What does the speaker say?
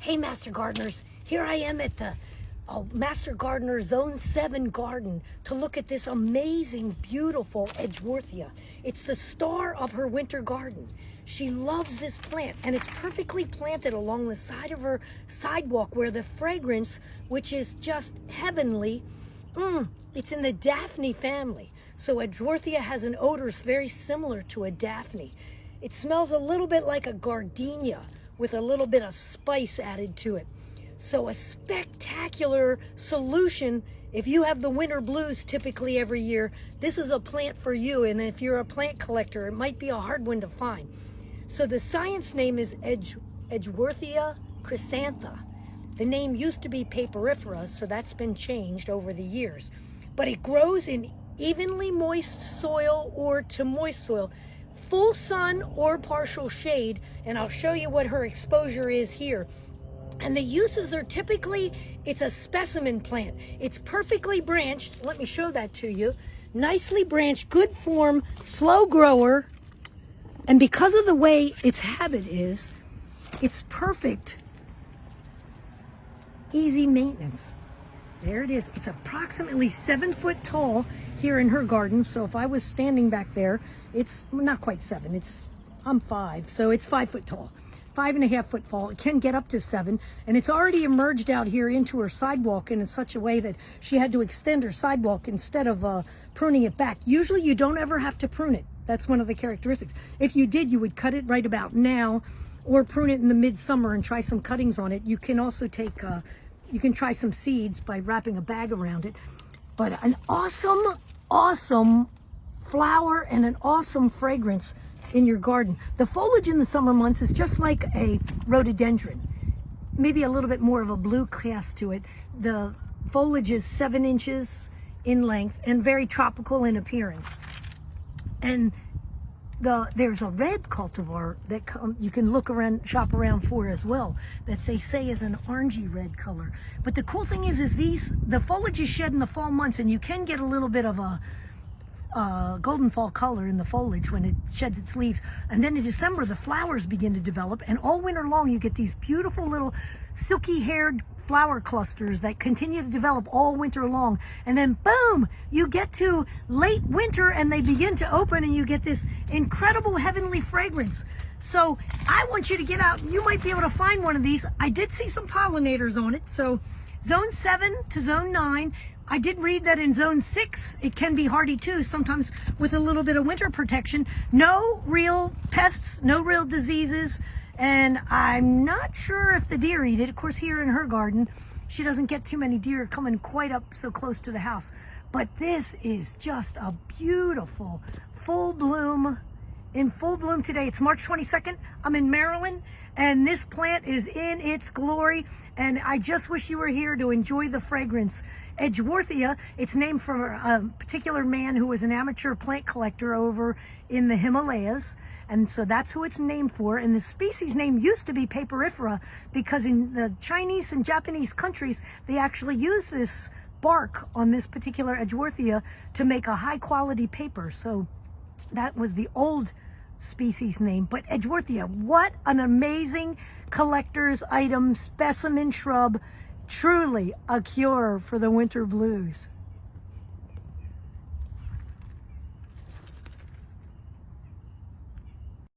Hey Master Gardeners, here I am at the Master Gardener Zone 7 garden to look at this amazing, beautiful Edgeworthia. It's the star of her winter garden. She loves this plant, and it's perfectly planted along the side of her sidewalk where the fragrance, which is just heavenly, it's in the Daphne family. So Edgeworthia has an odor very similar to a Daphne. It smells a little bit like a gardenia with a little bit of spice added to it. So a spectacular solution if you have the winter blues typically every year. This is a plant for you, and if you're a plant collector, it might be a hard one to find. So the science name is Edgeworthia chrysantha. The name used to be Paperbush, so that's been changed over the years. But it grows in evenly moist soil or to moist soil, full sun or partial shade, and I'll show you what her exposure is here. And the uses are typically, it's a specimen plant. It's perfectly branched. Let me show that to you. Nicely branched, good form, slow grower. And because of the way its habit is, it's perfect, easy maintenance. There it is. It's approximately 7 foot tall here in her garden. So if I was standing back there, it's not quite 7. I'm 5, so it's 5 foot tall. 5.5 foot tall. It can get up to 7, and it's already emerged out here into her sidewalk in such a way that she had to extend her sidewalk instead of pruning it back. Usually you don't ever have to prune it. That's one of the characteristics. If you did, you would cut it right about now or prune it in the midsummer and try some cuttings on it. You can also take, you can try some seeds by wrapping a bag around it. But an awesome, awesome flower and an awesome fragrance in your garden. The foliage in the summer months is just like a rhododendron, maybe a little bit more of a blue cast to it. The foliage is 7 inches in length and very tropical in appearance. And there's a red cultivar that you can look around, shop around for as well, that they say is an orangey red color. But the cool thing is the foliage is shed in the fall months, and you can get a little bit of a golden fall color in the foliage when it sheds its leaves. And then in December, the flowers begin to develop, and all winter long, you get these beautiful little silky haired flower clusters that continue to develop all winter long. And then boom, you get to late winter and they begin to open, and you get this incredible heavenly fragrance. So I want you to get out. You might be able to find one of these. I did see some pollinators on it. So zone 7 to zone 9. I did read that in zone 6, it can be hardy too, sometimes with a little bit of winter protection. No real pests, no real diseases. And I'm not sure if the deer eat it. Of course, here in her garden, she doesn't get too many deer coming quite up so close to the house. But this is just a beautiful full bloom, in full bloom today. It's March 22nd. I'm in Maryland, and this plant is in its glory. And I just wish you were here to enjoy the fragrance. Edgeworthia, it's named for a particular man who was an amateur plant collector over in the Himalayas. And so that's who it's named for. And the species name used to be Paperbush, because in the Chinese and Japanese countries, they actually use this bark on this particular Edgeworthia to make a high quality paper. So that was the old species name. But Edgeworthia, what an amazing collector's item, specimen shrub, truly a cure for the winter blues.